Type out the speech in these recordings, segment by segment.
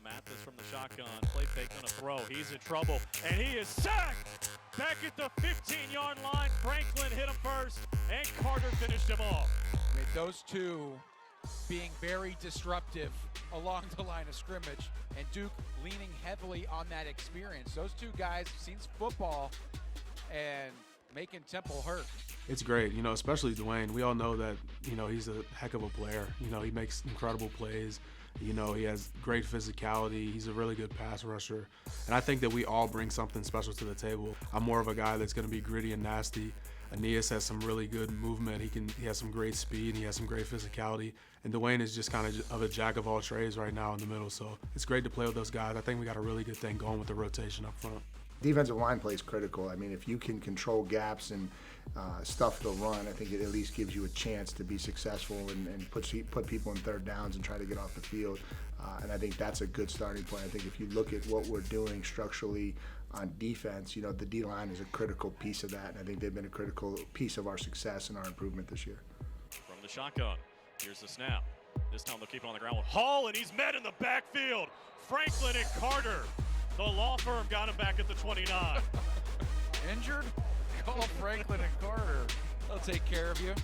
Mathis from the shotgun. Play fake on a throw. He's in trouble, and he is sacked. Back at the 15-yard line, Franklin hit him first, and Carter finished him off. I mean, those two being very disruptive along the line of scrimmage, and Duke leaning heavily on that experience. Those two guys have seen football and making Temple hurt. It's great, especially Dwayne. We all know that, he's a heck of a player. He makes incredible plays. He has great physicality. He's a really good pass rusher. And I think that we all bring something special to the table. I'm more of a guy that's going to be gritty and nasty. Aeneas has some really good movement. He has some great speed. He has some great physicality. And Dwayne is just kind of a jack of all trades right now in the middle. So it's great to play with those guys. I think we got a really good thing going with the rotation up front. Defensive line play is critical. I mean, if you can control gaps and stuff the run, I think it at least gives you a chance to be successful and put people in third downs and try to get off the field. And I think that's a good starting point. I think if you look at what we're doing structurally on defense, the D-line is a critical piece of that. And I think they've been a critical piece of our success and our improvement this year. From the shotgun, here's the snap. This time they'll keep it on the ground with Hall, and he's met in the backfield. Franklin and Carter. The law firm got him back at the 29. Injured? Call Franklin and Carter. They'll take care of you.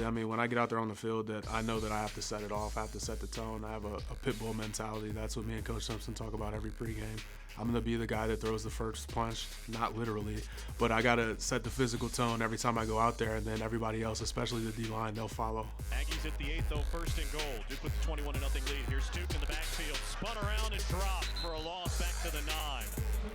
I mean, when I get out there on the field, that I know that I have to set it off. I have to set the tone. I have a pit bull mentality. That's what me and Coach Simpson talk about every pregame. I'm going to be the guy that throws the first punch, not literally, but I got to set the physical tone every time I go out there, and then everybody else, especially the D-line, they'll follow. Aggies at the 8th, though, first and goal. Duke with the 21-0 lead. Here's Duke in the backfield. Spun around and dropped for a loss back to the 9.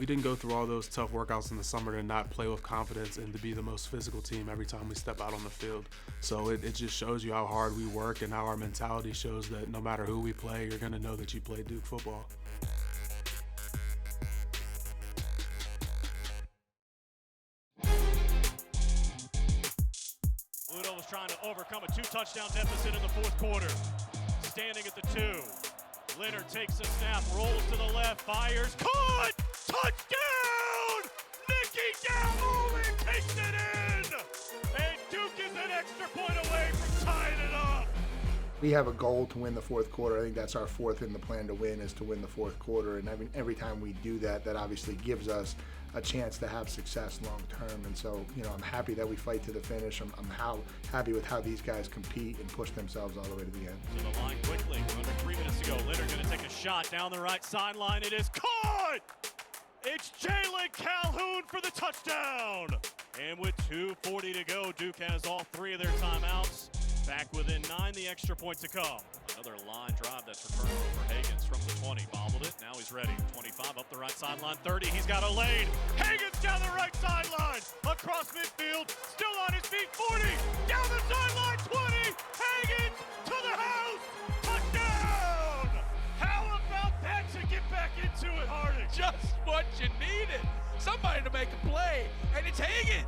We didn't go through all those tough workouts in the summer to not play with confidence and to be the most physical team every time we step out on the field. So it just shows you how hard we work and how our mentality shows that no matter who we play, you're going to know that you play Duke football. Ludo was trying to overcome a 2-touchdown deficit in the fourth quarter. Standing at the 2. Leonard takes a snap, rolls to the left, fires, caught! Touchdown! Nicky Galvin takes it in! And Duke is an extra point away from tying it up! We have a goal to win the fourth quarter. I think that's our fourth in the plan to win, is to win the fourth quarter. And every time we do that, that obviously gives us a chance to have success long term. And so, I'm happy that we fight to the finish. I'm happy with how these guys compete and push themselves all the way to the end. To the line quickly, under 3 minutes to go. Leonard going to take a shot down the right sideline. It is caught! It's Jalen Calhoun for the touchdown! And with 2:40 to go, Duke has all 3 of their timeouts. Back within 9, the extra point to come. Another line drive that's returned for Higgins from the 20. Bobbled it, now he's ready. 25 up the right sideline, 30, he's got a lane. Higgins down the right sideline, across midfield, still on his feet, 40, down the sideline, 20, Higgins to the house, touchdown! How about that to get back into it, Harding? Just what you needed. Somebody to make a play, and it's Higgins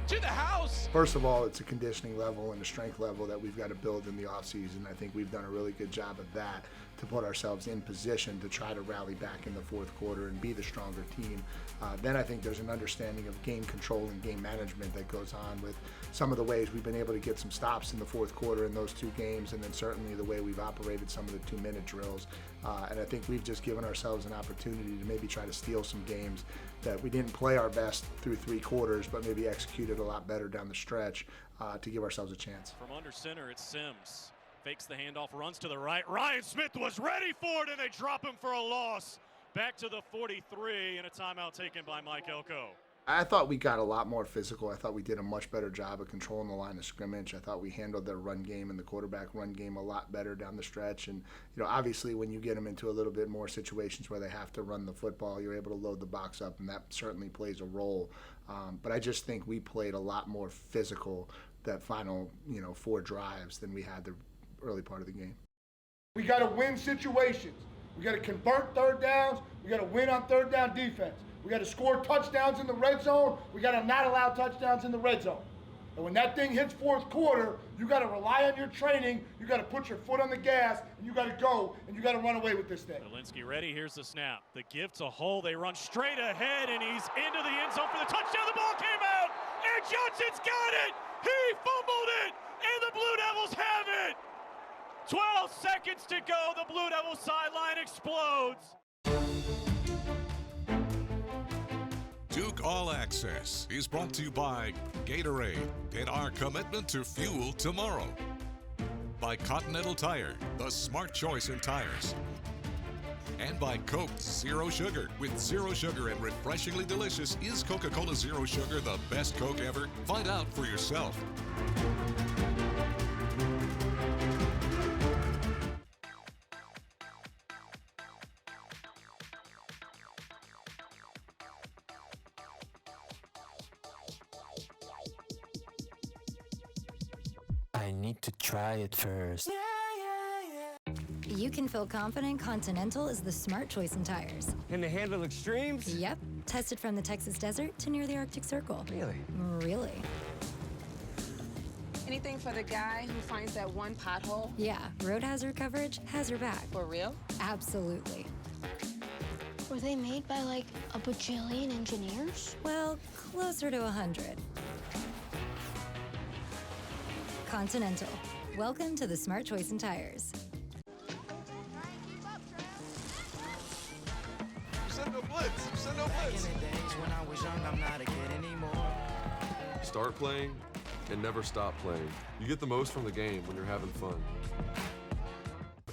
to the house. First of all, it's a conditioning level and a strength level that we've got to build in the offseason. I think we've done a really good job of that to put ourselves in position to try to rally back in the fourth quarter and be the stronger team. Then I think there's an understanding of game control and game management that goes on with some of the ways we've been able to get some stops in the fourth quarter in those 2 games, and then certainly the way we've operated some of the 2-minute drills. And I think we've just given ourselves an opportunity to maybe try to steal some games that we didn't play our best through 3 quarters, but maybe executed a lot better down the stretch to give ourselves a chance. From under center, it's Sims. Fakes the handoff, runs to the right. Ryan Smith was ready for it, and they drop him for a loss. Back to the 43, and a timeout taken by Mike Elko. I thought we got a lot more physical. I thought we did a much better job of controlling the line of scrimmage. I thought we handled their run game and the quarterback run game a lot better down the stretch. And, obviously when you get them into a little bit more situations where they have to run the football, you're able to load the box up, and that certainly plays a role. But I just think we played a lot more physical that final, 4 drives than we had the early part of the game. We got to win situations. We got to convert third downs. We got to win on third down defense. We got to score touchdowns in the red zone. We got to not allow touchdowns in the red zone. And when that thing hits fourth quarter, you got to rely on your training. You got to put your foot on the gas, and you got to go, and you got to run away with this thing. Zielinski ready. Here's the snap. The give to Hull. They run straight ahead, and he's into the end zone for the touchdown. The ball came out, and Johnson's got it. He fumbled it, and the Blue Devils have it. 12 seconds to go. The Blue Devils sideline explodes. Duke All Access is brought to you by Gatorade and our commitment to fuel tomorrow. By Continental Tire, the smart choice in tires. And by Coke Zero Sugar. With zero sugar and refreshingly delicious, is Coca-Cola Zero Sugar the best Coke ever? Find out for yourself. I need to try it first. You can feel confident Continental is the smart choice in tires. Can they handle extremes? Yep. Tested from the Texas desert to near the Arctic Circle. Really? Really. Anything for the guy who finds that one pothole? Yeah, road hazard coverage has your back. For real? Absolutely. Were they made by like a bajillion engineers? Well, closer to 100. Continental. Welcome to the smart choice in tires. Start playing and never stop playing. You get the most from the game when you're having fun.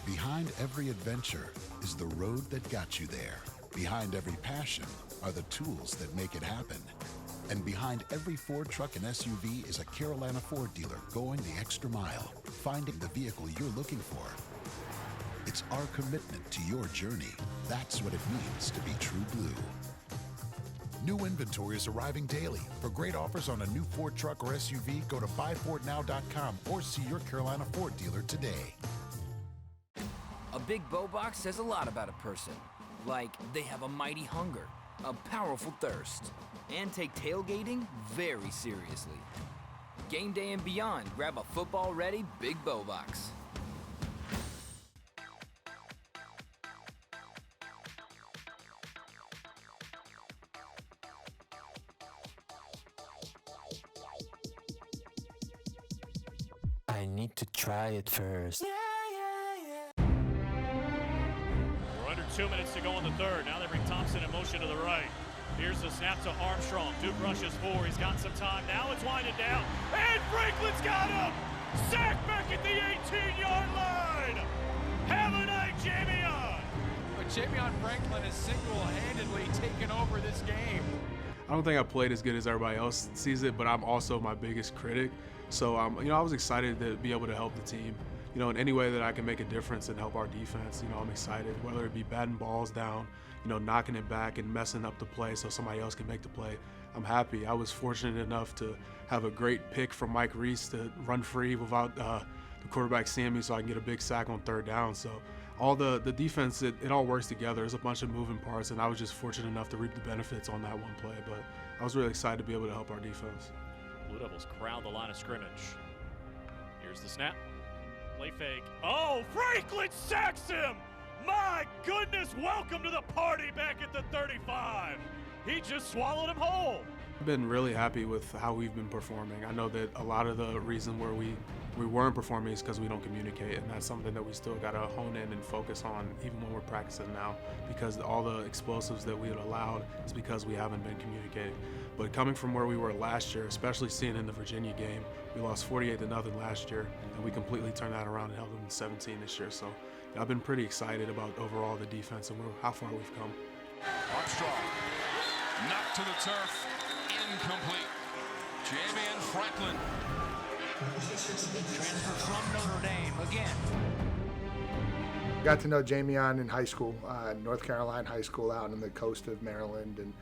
Behind every adventure is the road that got you there. Behind every passion are the tools that make it happen. And behind every Ford truck and SUV is a Carolina Ford dealer going the extra mile, finding the vehicle you're looking for. It's our commitment to your journey. That's what it means to be true blue. New inventory is arriving daily. For great offers on a new Ford truck or SUV, go to buyfordnow.com or see your Carolina Ford dealer today. A big bow box says a lot about a person. Like they have a mighty hunger, a powerful thirst, and take tailgating very seriously. Game day and beyond, grab a football-ready big bow box. I need to try it first. We're under 2 minutes to go in the third. Now they bring Thompson in motion to the right. Here's the snap to Armstrong. Duke rushes 4. He's got some time. Now it's winding down. And Franklin's got him! Sack back at the 18-yard line! Have a night, Jamion! But Jamion Franklin has single-handedly taken over this game. I don't think I played as good as everybody else sees it, but I'm also my biggest critic. So, I was excited to be able to help the team. In any way that I can make a difference and help our defense, I'm excited. Whether it be batting balls down, knocking it back and messing up the play so somebody else can make the play, I'm happy. I was fortunate enough to have a great pick from Mike Reese to run free without the quarterback seeing me so I can get a big sack on third down. So all the defense, it all works together. There's a bunch of moving parts, and I was just fortunate enough to reap the benefits on that one play. But I was really excited to be able to help our defense. Blue Devils crowd the line of scrimmage. Here's the snap. Play fake. Oh, Franklin sacks him! My goodness, welcome to the party back at the 35. He just swallowed him whole. I've been really happy with how we've been performing. I know that a lot of the reason where we weren't performing is because we don't communicate, and that's something that we still got to hone in and focus on even when we're practicing now, because all the explosives that we had allowed is because we haven't been communicating. But coming from where we were last year, especially seeing in the Virginia game, we lost 48-0 last year, and we completely turned that around and held them in 17 this year. So I've been pretty excited about overall the defense and how far we've come. Armstrong, knocked to the turf, incomplete. Jamion Franklin. Transfer from Notre Dame again. Got to know Jamion in high school, North Carolina High School out on the coast of Maryland, and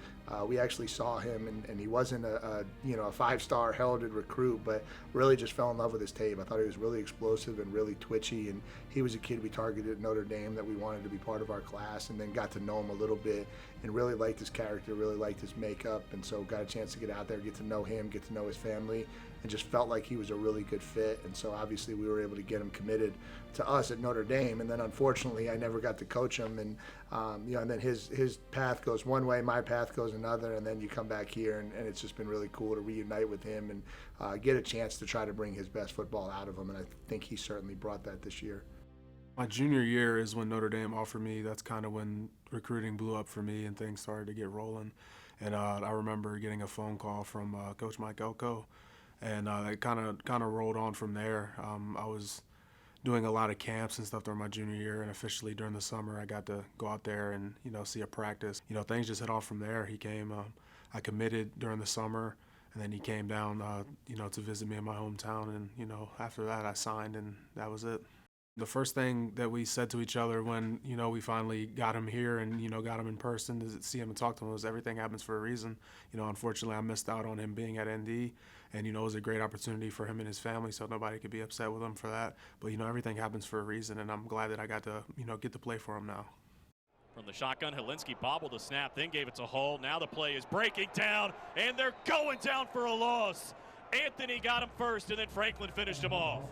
we actually saw him, and he wasn't a five-star heralded recruit, but really just fell in love with his tape. I thought he was really explosive and really twitchy, and he was a kid we targeted at Notre Dame that we wanted to be part of our class, and then got to know him a little bit and really liked his character, really liked his makeup, and so got a chance to get out there, get to know him, get to know his family, and just felt like he was a really good fit. And so obviously we were able to get him committed to us at Notre Dame, and then unfortunately I never got to coach him, and and then his path goes one way, my path goes another, and then you come back here, and it's just been really cool to reunite with him and get a chance to try to bring his best football out of him, and I think he certainly brought that this year. My junior year is when Notre Dame offered me. That's kind of when recruiting blew up for me and things started to get rolling. And I remember getting a phone call from Coach Elko, and it kind of rolled on from there. I was doing a lot of camps and stuff during my junior year, and officially during the summer I got to go out there and see a practice. Things just hit off from there. He came, I committed during the summer, and then he came down to visit me in my hometown, and after that I signed, and that was it. The first thing that we said to each other when we finally got him here and got him in person to see him and talk to him was everything happens for a reason. Unfortunately I missed out on him being at ND, and it was a great opportunity for him and his family, so nobody could be upset with him for that. But everything happens for a reason, and I'm glad that I got to get to play for him now. From the shotgun, Helinski bobbled the snap, then gave it to Hull. Now the play is breaking down, and they're going down for a loss. Anthony got him first, and then Franklin finished him off.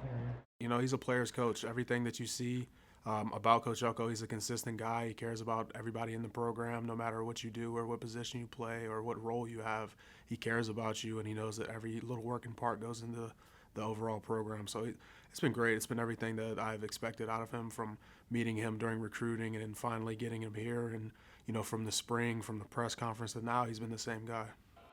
He's a player's coach. Everything that you see about Coach Elko, he's a consistent guy. He cares about everybody in the program, no matter what you do or what position you play or what role you have. He cares about you, and he knows that every little working part goes into the overall program. So it's been great. It's been everything that I've expected out of him, from meeting him during recruiting and then finally getting him here. And, from the spring, from the press conference to now, he's been the same guy.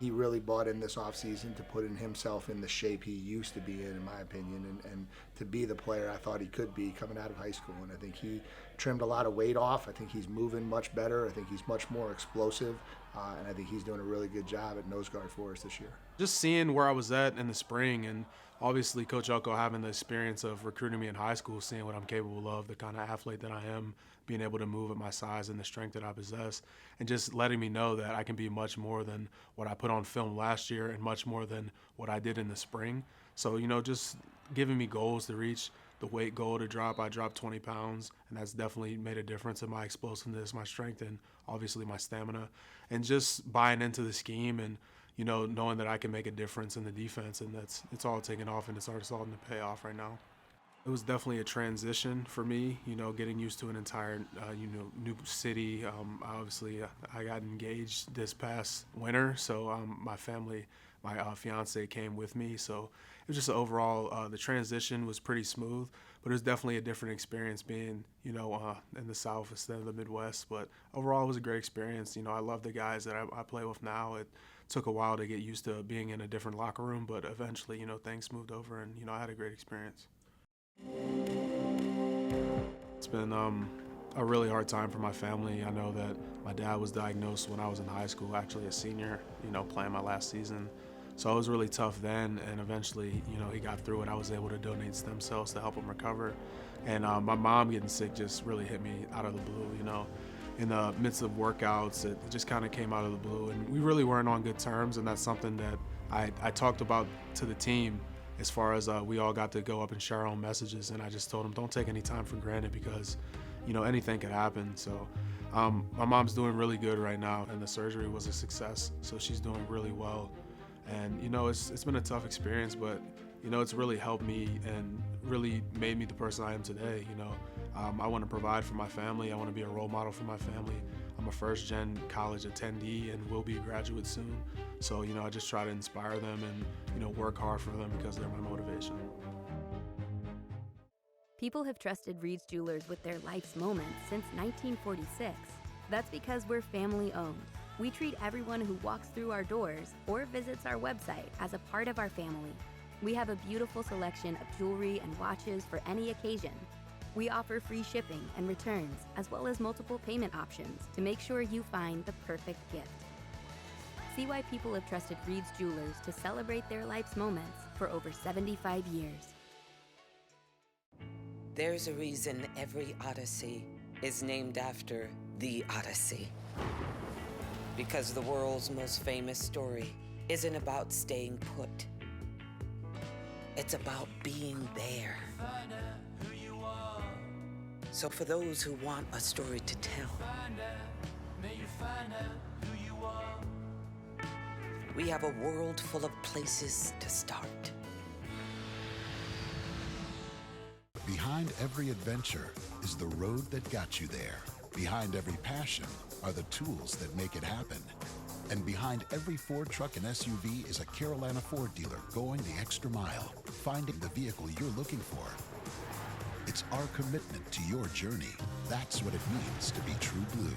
He really bought in this offseason to put in himself in the shape he used to be in my opinion, and to be the player I thought he could be coming out of high school. And I think he trimmed a lot of weight off. I think he's moving much better. I think he's much more explosive, and I think he's doing a really good job at nose guard for us this year. Just seeing where I was at in the spring, and obviously Coach Elko having the experience of recruiting me in high school, seeing what I'm capable of, the kind of athlete that I am, being able to move at my size and the strength that I possess, and just letting me know that I can be much more than what I put on film last year and much more than what I did in the spring. So, just giving me goals to reach, the weight goal to drop. I dropped 20 pounds, and that's definitely made a difference in my explosiveness, my strength, and obviously my stamina. And just buying into the scheme and, knowing that I can make a difference in the defense, and it's all taken off, and it's starting to pay off right now. It was definitely a transition for me, getting used to an entire, new city. Obviously, I got engaged this past winter, so my family, my fiance came with me. So it was just overall, the transition was pretty smooth, but it was definitely a different experience being, in the South instead of the Midwest. But overall, it was a great experience. I love the guys that I play with now. It took a while to get used to being in a different locker room, but eventually, things moved over, and, I had a great experience. It's been a really hard time for my family. I know that my dad was diagnosed when I was in high school, actually a senior, playing my last season. So it was really tough then, and eventually, he got through it. I was able to donate stem cells to help him recover. And my mom getting sick just really hit me out of the blue, In the midst of workouts, it just kind of came out of the blue. And we really weren't on good terms, and that's something that I talked about to the team, as far as we all got to go up and share our own messages. And I just told them, don't take any time for granted, because, anything could happen. So my mom's doing really good right now, and the surgery was a success. So she's doing really well. And, it's been a tough experience, but, it's really helped me and really made me the person I am today. I want to provide for my family. I want to be a role model for my family. I'm a first-gen college attendee and will be a graduate soon. So, I just try to inspire them and, work hard for them, because they're my motivation. People have trusted Reed's Jewelers with their life's moments since 1946. That's because we're family-owned. We treat everyone who walks through our doors or visits our website as a part of our family. We have a beautiful selection of jewelry and watches for any occasion. We offer free shipping and returns, as well as multiple payment options to make sure you find the perfect gift. See why people have trusted Reed's Jewelers to celebrate their life's moments for over 75 years. There's a reason every Odyssey is named after the Odyssey. Because the world's most famous story isn't about staying put. It's about being there. So for those who want a story to tell, we have a world full of places to start. Behind every adventure is the road that got you there. Behind every passion are the tools that make it happen. And behind every Ford truck and SUV is a Carolina Ford dealer going the extra mile, finding the vehicle you're looking for. It's our commitment to your journey. That's what it means to be True Blue.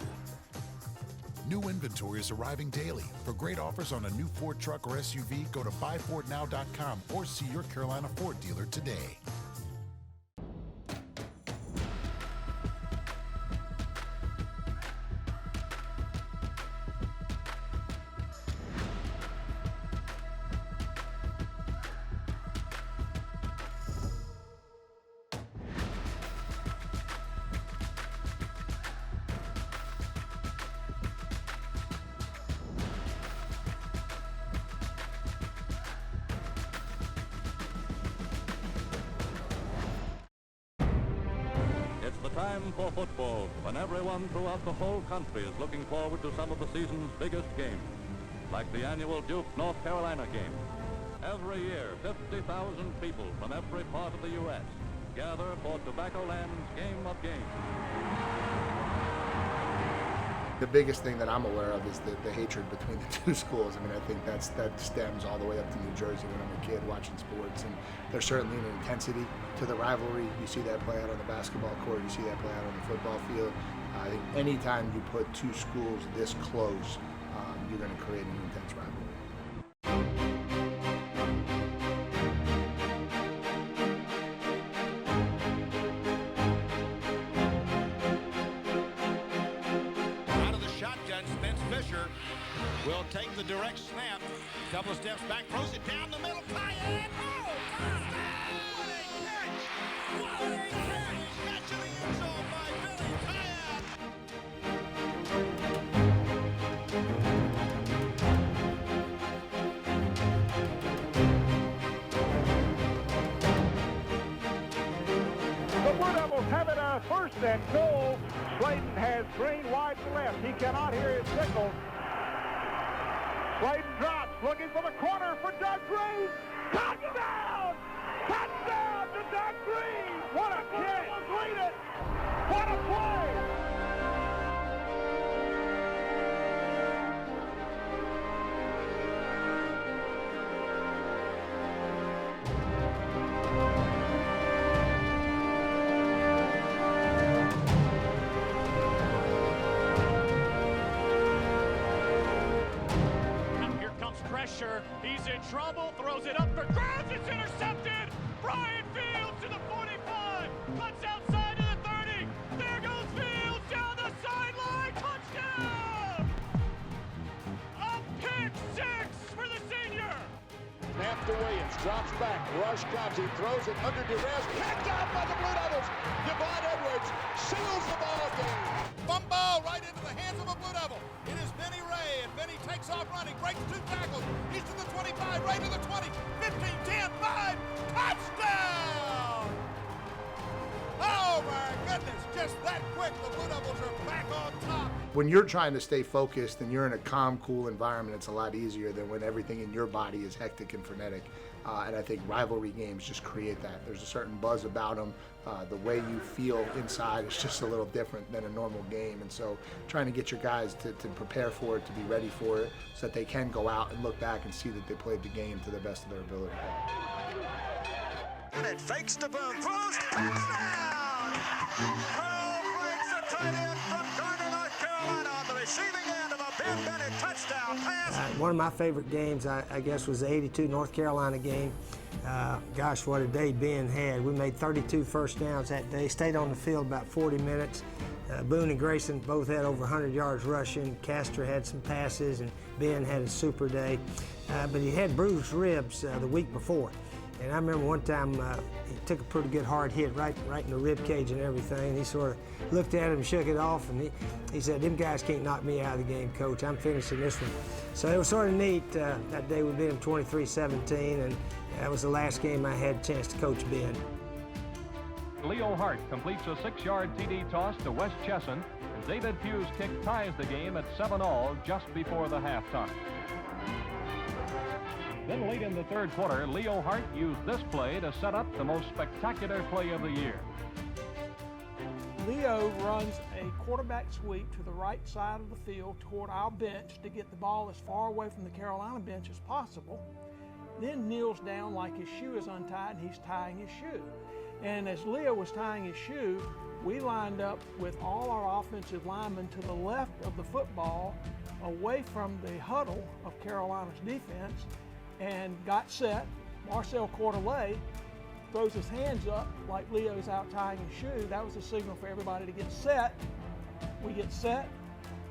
New inventory is arriving daily. For great offers on a new Ford truck or SUV, go to buyfordnow.com or see your Carolina Ford dealer today. Time for football, when everyone throughout the whole country is looking forward to some of the season's biggest games, like the annual Duke North Carolina game. Every year, 50,000 people from every part of the U.S. gather for Tobacco Land's Game of Games. The biggest thing that I'm aware of is the hatred between the two schools. I mean, I think that stems all the way up to New Jersey when I'm a kid watching sports, and there's certainly an intensity to the rivalry. You see that play out on the basketball court, you see that play out on the football field. I think anytime you put two schools this close, you're going to create an intense rivalry. Will take the direct snap. Couple of steps back, throws it down the middle. Cayenne! Oh, touchdown! What a catch! What a catch! Catch in the end zone by Billy Cayenne! The Blue Devils have it a 1st and goal. Slayton has Green wide to left. He cannot hear his signal. Slayton drops, looking for the corner for Doug Green. Touchdown! Touchdown to Doug Green! What a catch! Lead it! What a play! He's in trouble, throws it up for grabs, it's intercepted! Brian Fields to the 45, cuts outside to the 30, there goes Fields down the sideline, touchdown! A pick six for the senior! Snap to Williams, drops back, rush comes, he throws it under duress, picked out by the Blue Devils! Devon Edwards seals the ball game! Fumble right into the hands of a Blue Devil. It is Benny Ray, and Benny takes off running, breaks 2 tackles. He's to the 25, right to the 20, 15, 10, 5, touchdown! Oh my goodness, just that quick, the Blue Devils are back on top. When you're trying to stay focused and you're in a calm, cool environment, it's a lot easier than when everything in your body is hectic and frenetic. And I think rivalry games just create that. There's a certain buzz about them. The way you feel inside is just a little different than a normal game. And so trying to get your guys to prepare for it, to be ready for it, so that they can go out and look back and see that they played the game to the best of their ability. And it fakes to Boone, throws, touchdown! Earl breaks a tight end from Garner, North Carolina on the receiving end of a Ben Bennett touchdown pass. One of my favorite games, I guess, was the '82 North Carolina game. Gosh, what a day Ben had. We made 32 first downs that day, stayed on the field about 40 minutes. Boone and Grayson both had over 100 yards rushing. Castor had some passes, and Ben had a super day. But he had bruised ribs the week before. And I remember one time he took a pretty good hard hit right in the rib cage and everything. He sort of looked at him, shook it off, and he said, "Them guys can't knock me out of the game, Coach. I'm finishing this one." So it was sort of neat. That day we beat him 23-17, and that was the last game I had a chance to coach Ben. Leo Hart completes a 6-yard TD toss to West Chesson, and David Pugh's kick ties the game at 7-all just before the halftime. Then late in the third quarter, Leo Hart used this play to set up the most spectacular play of the year. Leo runs a quarterback sweep to the right side of the field toward our bench to get the ball as far away from the Carolina bench as possible. Then kneels down like his shoe is untied and he's tying his shoe. And as Leo was tying his shoe, we lined up with all our offensive linemen to the left of the football, away from the huddle of Carolina's defense, and got set. Marcel Cordelay throws his hands up like Leo's out tying his shoe. That was a signal for everybody to get set. We get set.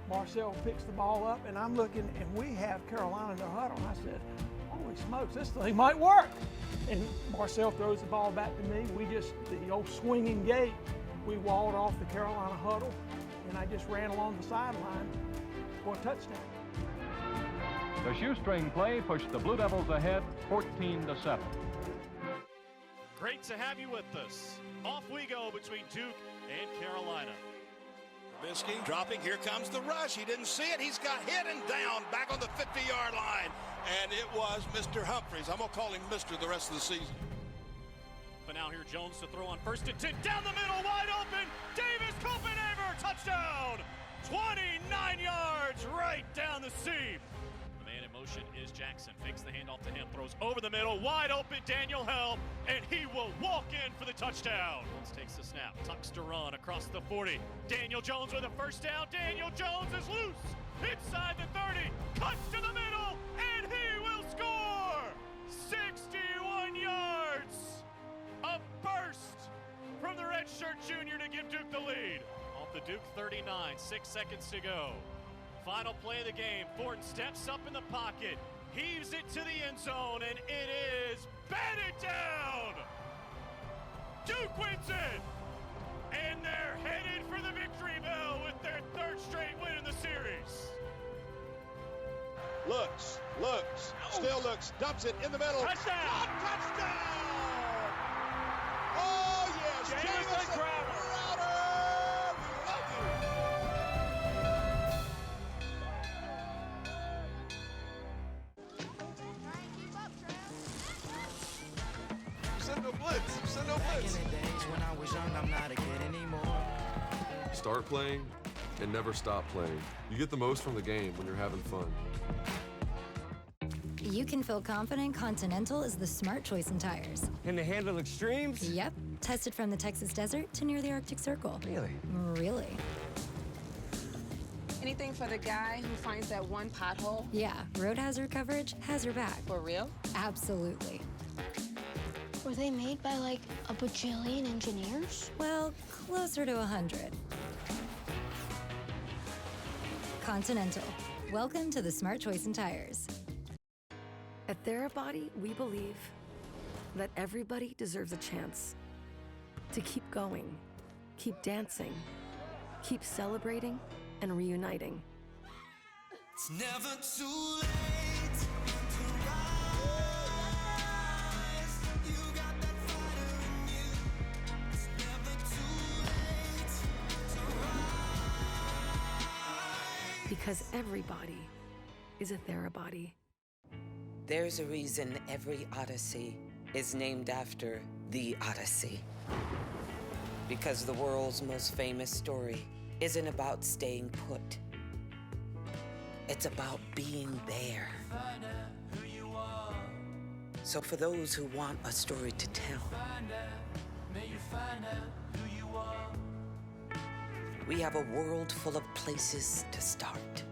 Marcel picks the ball up, and I'm looking, and we have Carolina in their huddle. And I said, holy smokes, this thing might work. And Marcel throws the ball back to me. We just, the old swinging gate, we walled off the Carolina huddle, and I just ran along the sideline for a touchdown. The shoestring play pushed the Blue Devils ahead 14-7. Great to have you with us. Off we go between Duke and Carolina. Trubisky dropping. Here comes the rush. He didn't see it. He's got hit and down back on the 50-yard line. And it was Mr. Humphreys. I'm going to call him Mr. the rest of the season. But now here Jones to throw on 1st and 10. Down the middle, wide open. Davis Copenhaver, touchdown. 29 yards right down the seam. The man in motion is Jackson. Fakes the handoff to him. Throws over the middle. Wide open Daniel Helm. And he will walk in for the touchdown. Jones takes the snap. Tucks to run across the 40. Daniel Jones with a first down. Daniel Jones is loose. Inside the 30. Cuts to the middle. And he will score. 61 yards. A burst from the redshirt junior to give Duke the lead. Off the Duke 39, 6 seconds to go. Final play of the game. Thornton steps up in the pocket, heaves it to the end zone, and it is batted down. Duke wins it, and they're headed for the victory bell with their 3rd straight win in the series. Looks, still looks, dumps it in the middle. Touchdown! Touchdown! Oh, yes, Jamison Crowder. We love you. Send no blitz. Send no blitz. When I was young, I'm not a kid anymore. Start playing and never stop playing. You get the most from the game when you're having fun. You can feel confident Continental is the smart choice in tires. Can they handle extremes? Yep. Tested from the Texas desert to near the Arctic Circle. Really? Really. Anything for the guy who finds that one pothole? Yeah, road hazard coverage has your back. For real? Absolutely. Were they made by like a bajillion engineers? Well, closer to 100. Continental. Welcome to the smart choice in tires. At Therabody, we believe that everybody deserves a chance to keep going, keep dancing, keep celebrating, and reuniting. It's never too late to rise. You got that fire in you. It's never too late to rise. Because everybody is a Therabody. There's a reason every Odyssey is named after the Odyssey. Because the world's most famous story isn't about staying put. It's about being there. So for those who want a story to tell, we have a world full of places to start.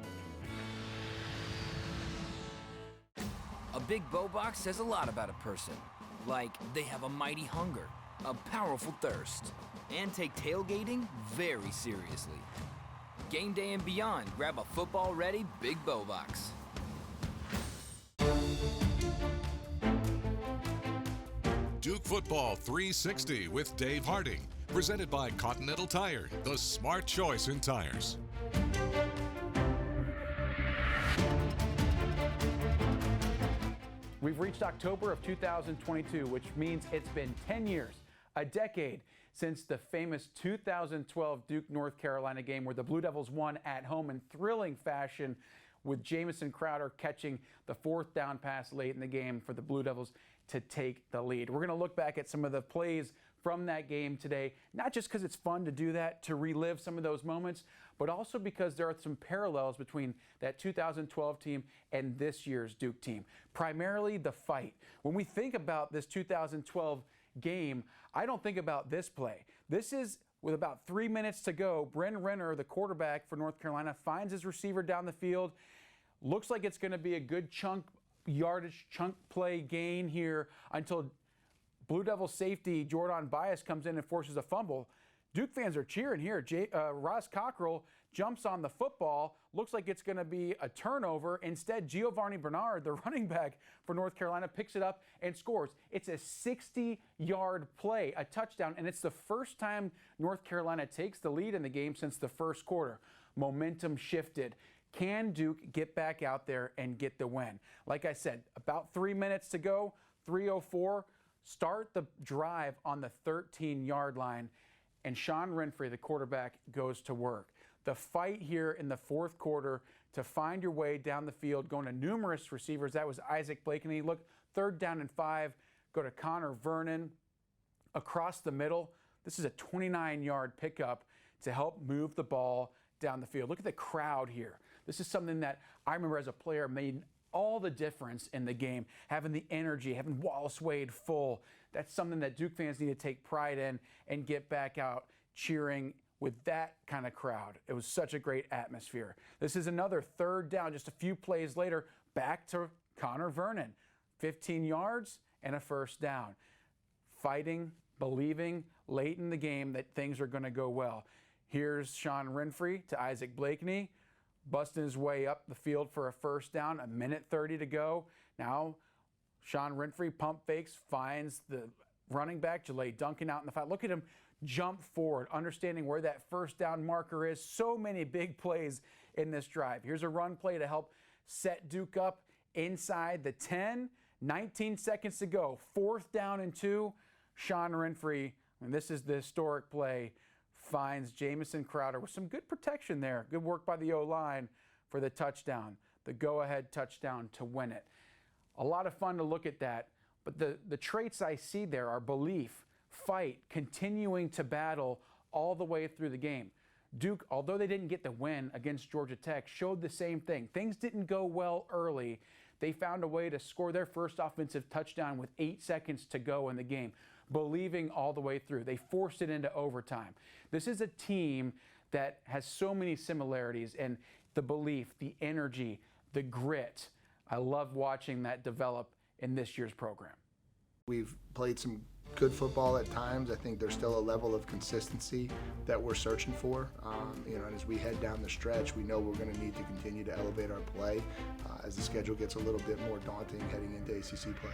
A big bow box says a lot about a person. Like they have a mighty hunger, a powerful thirst, and take tailgating very seriously. Game day and beyond, grab a football-ready big bow box. Duke Football 360 with Dave Harding. Presented by Continental Tire, the smart choice in tires. We've reached October of 2022, which means it's been 10 years, a decade, since the famous 2012 Duke North Carolina game where the Blue Devils won at home in thrilling fashion with Jamison Crowder catching the 4th down pass late in the game for the Blue Devils to take the lead. We're going to look back at some of the plays from that game today, not just because it's fun to do that, to relive some of those moments, but also because there are some parallels between that 2012 team and this year's Duke team. Primarily the fight. When we think about this 2012 game, I don't think about this play. This is with about 3 minutes to go, Bryn Renner, the quarterback for North Carolina, finds his receiver down the field. Looks like it's going to be a good yardage chunk play gain here until Blue Devil safety Jordan Bias comes in and forces a fumble. Duke fans are cheering here. Ross Cockrell jumps on the football. Looks like it's going to be a turnover. Instead, Giovanni Bernard, the running back for North Carolina, picks it up and scores. It's a 60-yard play, a touchdown, and it's the first time North Carolina takes the lead in the game since the first quarter. Momentum shifted. Can Duke get back out there and get the win? Like I said, about 3 minutes to go, 3:04. Start the drive on the 13-yard line, and Sean Renfrey, the quarterback, goes to work. The fight here in the fourth quarter to find your way down the field, going to numerous receivers. That was Isaac Blakeney. Look, 3rd down and 5. Go to Connor Vernon across the middle. This is a 29-yard pickup to help move the ball down the field. Look at the crowd here. This is something that I remember as a player made all the difference in the game. Having the energy, having Wallace Wade full. That's something that Duke fans need to take pride in and get back out cheering with that kind of crowd. It was such a great atmosphere. This is another 3rd down, just a few plays later, back to Connor Vernon. 15 yards and a 1st down. Fighting, believing late in the game that things are going to go well. Here's Sean Renfrey to Isaac Blakeney, busting his way up the field for a 1st down, 1:30 to go. Now, Sean Renfrey pump fakes, finds the running back, Jalay Duncan, out in the fight. Look at him jump forward, understanding where that 1st down marker is. So many big plays in this drive. Here's a run play to help set Duke up inside the 10. 19 seconds to go. 4th down and 2. Sean Renfrey, and this is the historic play, finds Jamison Crowder with some good protection there. Good work by the O-line for the touchdown, the go-ahead touchdown to win it. A lot of fun to look at that, but the traits I see there are belief, fight, continuing to battle all the way through the game. Duke, although they didn't get the win against Georgia Tech, showed the same thing. Things didn't go well early. They found a way to score their first offensive touchdown with 8 seconds to go in the game, believing all the way through. They forced it into overtime. This is a team that has so many similarities, and the belief, the energy, the grit. I love watching that develop in this year's program. We've played some good football at times. I think there's still a level of consistency that we're searching for. And as we head down the stretch, we know we're going to need to continue to elevate our play as the schedule gets a little bit more daunting heading into ACC play.